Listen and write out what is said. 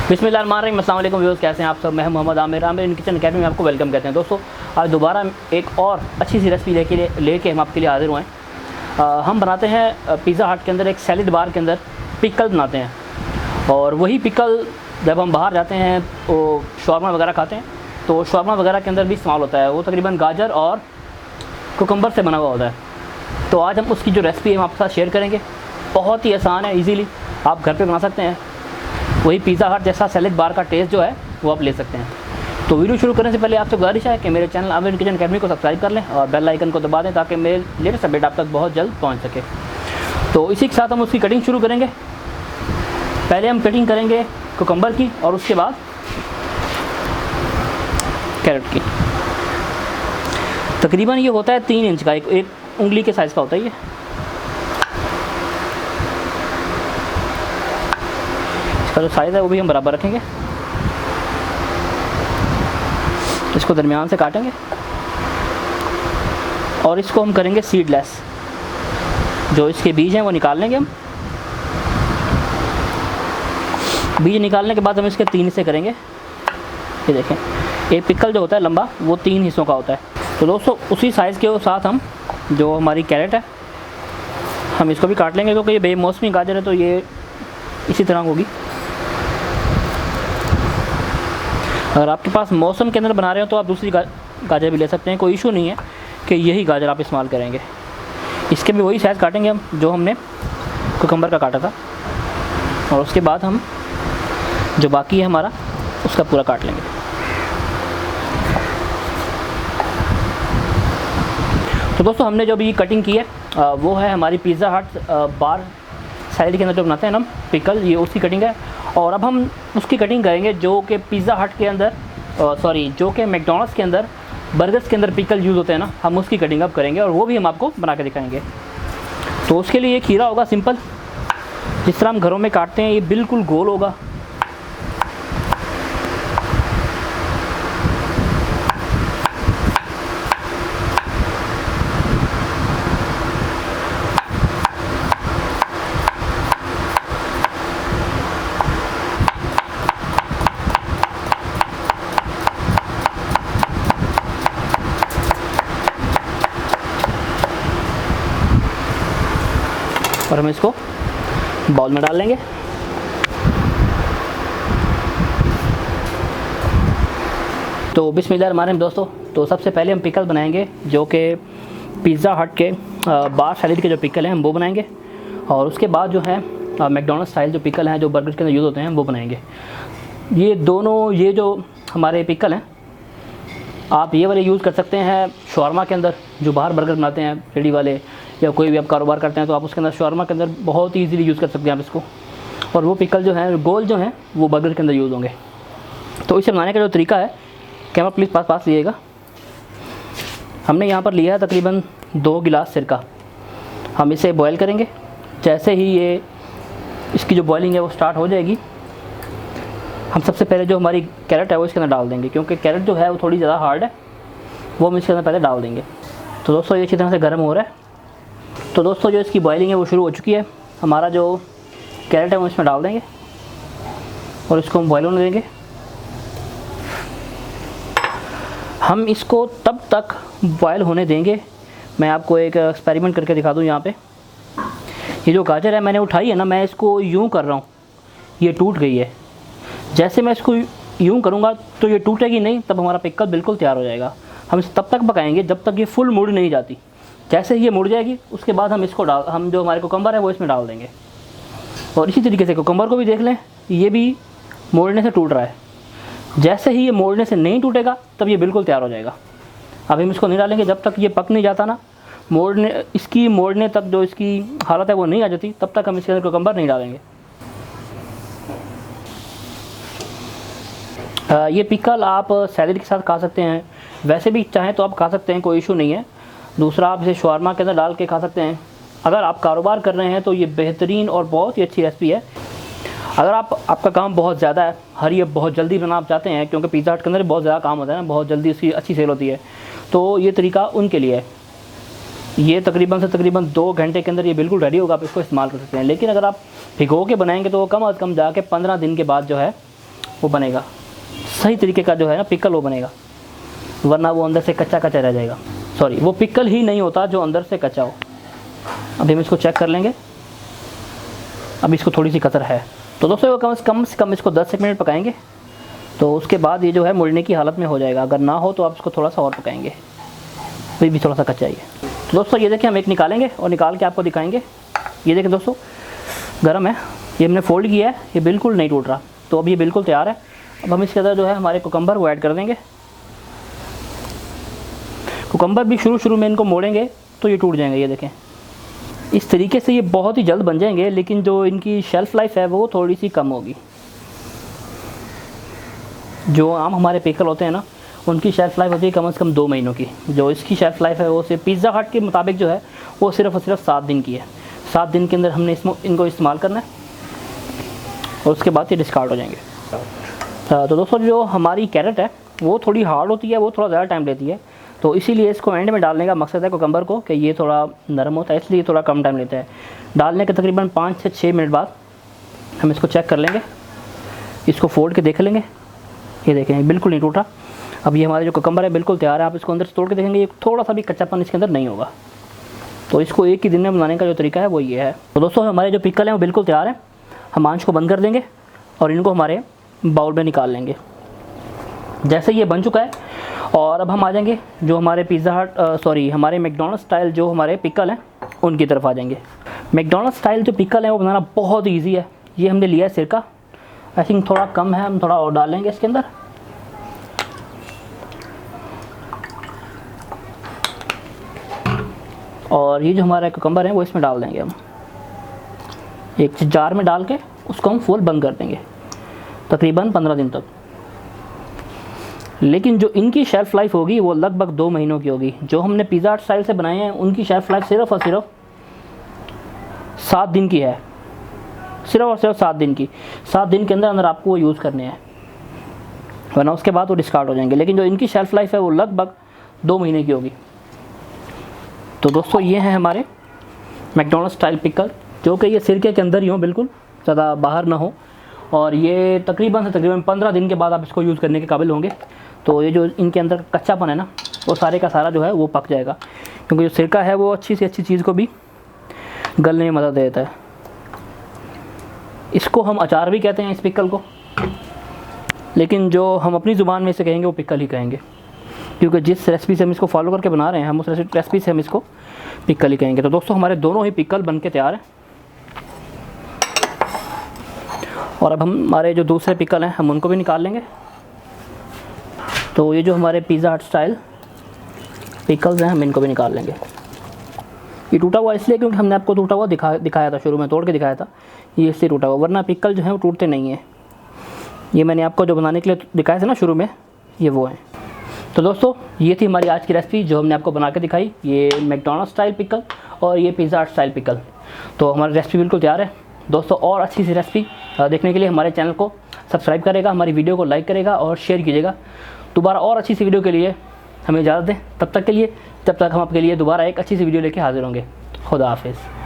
बिस्मिल्लाहिर्रहमानिर्रहीम, अस्सलाम वालेकुम व्यूअर्स, कैसे हैं आप सब। मैं Mohammad Aamir in kitchen academy में आपको वेलकम कहते हैं। दोस्तों, आज दोबारा एक और अच्छी सी रेसिपी लेके हम आपके लिए हाजिर हुए हैं। हम बनाते हैं पिज़्ज़ा हट के अंदर एक सैलेड बार के अंदर पिकल बनाते हैं। और वही पिकल जब हम बाहर जाते हैं तो शॉर्मा वगैरह खाते हैं, तो शॉर्मा वगैरह के अंदर भी इस्तेमाल होता है। वो तकरीबन गाजर और कुकम्बर से बना हुआ होता है। तो आज हम उसकी जो रेसिपी है हम आपके साथ शेयर करेंगे। बहुत ही आसान है, ईजीली आप घर पे बना सकते हैं। वही पिज़्ज़ा हट जैसा सैलेड बार का टेस्ट जो है वो आप ले सकते हैं। तो वीडियो शुरू करने से पहले आपसे गुजारिश है कि मेरे चैनल आमिर किचन अकेडमी को सब्सक्राइब कर लें और बेल आइकन को दबा दें ताकि मेरे लेटेस्ट अपडेट आप तक बहुत जल्द पहुंच सके। तो इसी के साथ हम उसकी कटिंग शुरू करेंगे। पहले हम कटिंग करेंगे कुकम्बर की और उसके बाद कैरेट की। तकरीबन ये होता है 3 इंच का, एक उंगली के साइज़ का होता है ये। इसका जो साइज़ है वो भी हम बराबर रखेंगे। इसको दरमियान से काटेंगे और इसको हम करेंगे सीडलेस। जो इसके बीज हैं वो निकाल लेंगे हम। बीज निकालने के बाद हम इसके 3 हिस्से करेंगे। ये देखें, एक पिकल जो होता है लंबा वो 3 हिस्सों का होता है। तो दोस्तों, उसी साइज़ के साथ हम जो हमारी कैरेट है हम इसको भी काट लेंगे, क्योंकि ये बेमौसमी गाजर है तो ये इसी तरह होगी। अगर आपके पास मौसम के अंदर बना रहे हो तो आप दूसरी गाजर भी ले सकते हैं, कोई इशू नहीं है कि यही गाजर आप इस्तेमाल करेंगे। इसके भी वही साइज़ काटेंगे हम जो हमने कुकम्बर का काटा था। और उसके बाद हम जो बाकी है हमारा उसका पूरा काट लेंगे। तो दोस्तों, हमने जो भी कटिंग की है वो है हमारी पिज़्ज़ा हट बार सैलेड के अंदर जो बनाते हैं ना पिकल, ये उसकी कटिंग है। और अब हम उसकी कटिंग करेंगे जो कि पिज़्ज़ा हट के अंदर जो कि मैकडॉनल्ड्स के अंदर बर्गर्स के अंदर पिकल यूज़ होते हैं ना, हम उसकी कटिंग अब करेंगे और वो भी हम आपको बना के दिखाएंगे। तो उसके लिए ये खीरा होगा सिंपल, जिस तरह हम घरों में काटते हैं। ये बिल्कुल गोल होगा। और हम इसको बाउल में डाल लेंगे। तो बिस्मिल्लाहिर्रहमानिर्रहीम दोस्तों, तो सबसे पहले हम पिकल बनाएंगे जो कि पिज़्ज़ा हट के बार सैलेड के जो पिकल हैं हम वो बनाएंगे। और उसके बाद जो है मैकडॉनल्ड्स स्टाइल जो पिकल हैं जो बर्गर के अंदर यूज़ होते हैं वो बनाएंगे। ये जो हमारे पिकल हैं आप ये वाले यूज़ कर सकते हैं शॉर्मा के अंदर। जो बाहर बर्गर बनाते हैं रेडी वाले या कोई भी आप कारोबार करते हैं तो आप उसके अंदर शॉर्मा के अंदर बहुत ईजीली यूज़ कर सकते हैं आप इसको। और वो पिकल जो है गोल जो हैं वो बर्गर के अंदर यूज़ होंगे। तो इसे बनाने का जो तरीका है, कैमरा प्लीज़ पास लिएगा। हमने यहाँ पर लिया है तकरीबन 2 गिलास सिरका। हम इसे बॉयल करेंगे। जैसे ही ये इसकी जो बॉयलिंग है वो स्टार्ट हो जाएगी, हम सबसे पहले जो हमारी कैरेट है वो इसके अंदर डाल देंगे, क्योंकि कैरेट जो है वो थोड़ी ज़्यादा हार्ड है, वो हम इसके अंदर पहले डाल देंगे। तो दोस्तों, ये अच्छी तरह से गर्म हो रहा है। तो दोस्तों, जो इसकी बॉयलिंग है वो शुरू हो चुकी है। हमारा जो कैरेट है वो इसमें डाल देंगे और इसको हम बॉयल होने देंगे। हम इसको तब तक बॉयल होने देंगे, मैं आपको एक एक्सपेरिमेंट करके दिखा दूँ। यहाँ पे ये जो गाजर है मैंने उठाई है ना, मैं इसको यूँ कर रहा हूँ, ये टूट गई है। जैसे मैं इसको यूँ करूँगा तो ये टूटेगी नहीं, तब हमारा पिकल बिल्कुल तैयार हो जाएगा। हम इसे तब तक पकाएंगे जब तक ये फुल मुड़ नहीं जाती। जैसे ही ये मुड़ जाएगी उसके बाद हम हम जो हमारे कुकम्बर है वो इसमें डाल देंगे। और इसी तरीके से कुकम्बर को भी देख लें, ये भी मोड़ने से टूट रहा है। जैसे ही ये मोड़ने से नहीं टूटेगा तब ये बिल्कुल तैयार हो जाएगा। अभी हम इसको नहीं डालेंगे जब तक ये पक नहीं जाता ना, मोड़ने तक जो इसकी हालत है वो नहीं आ जाती, तब तक हम इसके अंदर कुकम्बर नहीं डालेंगे। ये पिकल आप सैलेड के साथ खा सकते हैं, वैसे भी चाहें तो आप खा सकते हैं, कोई इशू नहीं है। दूसरा, आप इसे शॉर्मा के अंदर डाल के खा सकते हैं। अगर आप कारोबार कर रहे हैं तो ये बेहतरीन और बहुत ही अच्छी रेसिपी है। अगर आपका काम बहुत ज़्यादा है, ये बहुत जल्दी बनाना आप चाहते हैं, क्योंकि पिज़्ज़ा हट के अंदर बहुत ज़्यादा काम होता है ना, बहुत जल्दी इसकी अच्छी सेल होती है, तो ये तरीका उनके लिए है। ये तकरीबन 2 घंटे के अंदर ये बिल्कुल रेडी होगा, आप इसको इस्तेमाल कर सकते हैं। लेकिन अगर आप भिगो के बनाएंगे तो कम अज़ कम जाके 15 दिन के बाद जो है वो बनेगा, सही तरीके का जो है ना पिकल वो बनेगा, वरना वो अंदर से कच्चा कच्चा रह जाएगा। सॉरी, वो पिकल ही नहीं होता जो अंदर से कच्चा हो। अभी हम इसको चेक कर लेंगे। अब इसको थोड़ी सी कसर है, तो दोस्तों कम से कम इसको 10 मिनट पकाएंगे, तो उसके बाद ये जो है मुड़ने की हालत में हो जाएगा। अगर ना हो तो आप इसको थोड़ा सा और पकाएंगे, फिर भी थोड़ा सा कच्चा ही है। तो दोस्तों ये देखिए, हम एक निकालेंगे और निकाल के आपको दिखाएंगे। ये देखें दोस्तों, गर्म है, ये हमने फोल्ड किया है, ये बिल्कुल नहीं टूट रहा। तो अब ये बिल्कुल तैयार है। अब हम इसके अंदर जो है हमारे कुकम्बर वो ऐड कर देंगे। कुकम्बर भी शुरू में इनको मोड़ेंगे तो ये टूट जाएंगे। ये देखें, इस तरीके से ये बहुत ही जल्द बन जाएंगे, लेकिन जो इनकी शेल्फ़ लाइफ है वो थोड़ी सी कम होगी। जो आम हमारे पिकल होते हैं ना, उनकी शेल्फ़ लाइफ होती है कम से कम 2 महीनों की। जो इसकी शेल्फ़ लाइफ है वो सिर्फ पिज़्ज़ा हट के मुताबिक जो है वो सिर्फ और सिर्फ 7 दिन की है। 7 दिन के अंदर हमने इनको इस्तेमाल करना है और उसके बाद ये डिस्कार्ड हो जाएंगे। तो दोस्तों जो हमारी कैरेट है वो थोड़ी हार्ड होती है, वो थोड़ा ज़्यादा टाइम लेती है, तो इसीलिए इसको एंड में डालने का मकसद है कुकम्बर को कि ये थोड़ा नरम होता है, इसलिए थोड़ा कम टाइम लेता है। डालने के तकरीबन 5 से 6 मिनट बाद हम इसको चेक कर लेंगे, इसको फोल्ड के देख लेंगे। ये देखें, बिल्कुल नहीं टूटा। अब ये हमारे जो कुकम्बर है बिल्कुल तैयार है। आप इसको अंदर से तोड़ के देखेंगे, ये थोड़ा सा भी कच्चापन इसके अंदर नहीं होगा। तो इसको एक ही दिन में बनाने का जो तरीका है वो ये है। तो दोस्तों हमारे जो पिकल हैं वो बिल्कुल तैयार है। हम आंच को बंद कर देंगे और इनको हमारे बाउल में निकाल लेंगे। जैसे ये बन चुका है, और अब हम आ जाएंगे जो हमारे हमारे मैकडॉनल्ड्स स्टाइल जो हमारे पिकल हैं उनकी तरफ आ जाएंगे। मैकडॉनल्ड्स स्टाइल जो पिकल है वो बनाना बहुत ईजी है। ये हमने लिया है सिरका, आई थिंक थोड़ा कम है, हम थोड़ा और डालेंगे इसके अंदर। और ये जो हमारा कुकम्बर है वो इसमें डाल देंगे हम, एक जार में डाल के उसको हम फुल बंद कर देंगे तकरीबन 15 दिन तक। लेकिन जो इनकी शेल्फ़ लाइफ होगी वो लगभग 2 महीनों की होगी। जो हमने पिज़्ज़ा हट स्टाइल से बनाए हैं उनकी शेल्फ़ लाइफ सिर्फ़ और सिर्फ 7 दिन की है, सिर्फ़ और सिर्फ 7 दिन की। 7 दिन के अंदर आपको वो यूज़ करने हैं, वरना उसके बाद वो डिस्कार्ड हो जाएंगे। लेकिन जो इनकी शेल्फ़ लाइफ है वो लगभग 2 महीने की होगी। तो दोस्तों ये हैं हमारे मैकडॉनल्ड्स स्टाइल पिकल, जो कि ये सिरके के अंदर ही हो, बिल्कुल ज़्यादा बाहर ना हो, और ये तकरीबन 15 दिन के बाद आप इसको यूज़ करने के काबिल होंगे। तो ये जो इनके अंदर कच्चापन है ना, वो सारे का सारा जो है वो पक जाएगा, क्योंकि जो सिरका है वो अच्छी से अच्छी चीज़ को भी गलने में मदद देता है। इसको हम अचार भी कहते हैं इस पिकल को, लेकिन जो हम अपनी ज़ुबान में इसे कहेंगे वो पिकल ही कहेंगे, क्योंकि जिस रेसिपी से हम इसको फॉलो करके बना रहे हैं हम उस रेसिपी से हम इसको पिकल ही कहेंगे। तो दोस्तों हमारे दोनों ही पिकल बन के तैयार हैं, और अब हमारे जो दूसरे पिकल हैं हम उनको भी निकाल लेंगे। तो ये जो हमारे पिज़्ज़ा हट स्टाइल पिकल्स हैं हम इनको भी निकाल लेंगे। ये टूटा हुआ इसलिए क्योंकि हमने आपको टूटा हुआ दिखाया था, शुरू में तोड़ के दिखाया था, ये इसलिए टूटा हुआ, वरना पिकल जो है वो टूटते नहीं हैं। ये मैंने आपको जो बनाने के लिए दिखाया था ना शुरू में, ये वो हैं। तो दोस्तों ये थी हमारी आज की रेसिपी जो हमने आपको बना के दिखाई, ये मैकडॉनल्ड्स स्टाइल पिकल और ये पिज़्ज़ा हट स्टाइल पिकल। तो हमारी रेसिपी बिल्कुल तैयार है दोस्तों। और अच्छी सी रेसिपी देखने के लिए हमारे चैनल को सब्सक्राइब करेगा, हमारी वीडियो को लाइक करेगा और शेयर कीजिएगा। दोबारा और अच्छी सी वीडियो के लिए हमें इजाज़त दें, तब तक के लिए, जब तक हम आपके लिए दोबारा एक अच्छी सी वीडियो लेके हाजिर होंगे। खुदा हाफिज़।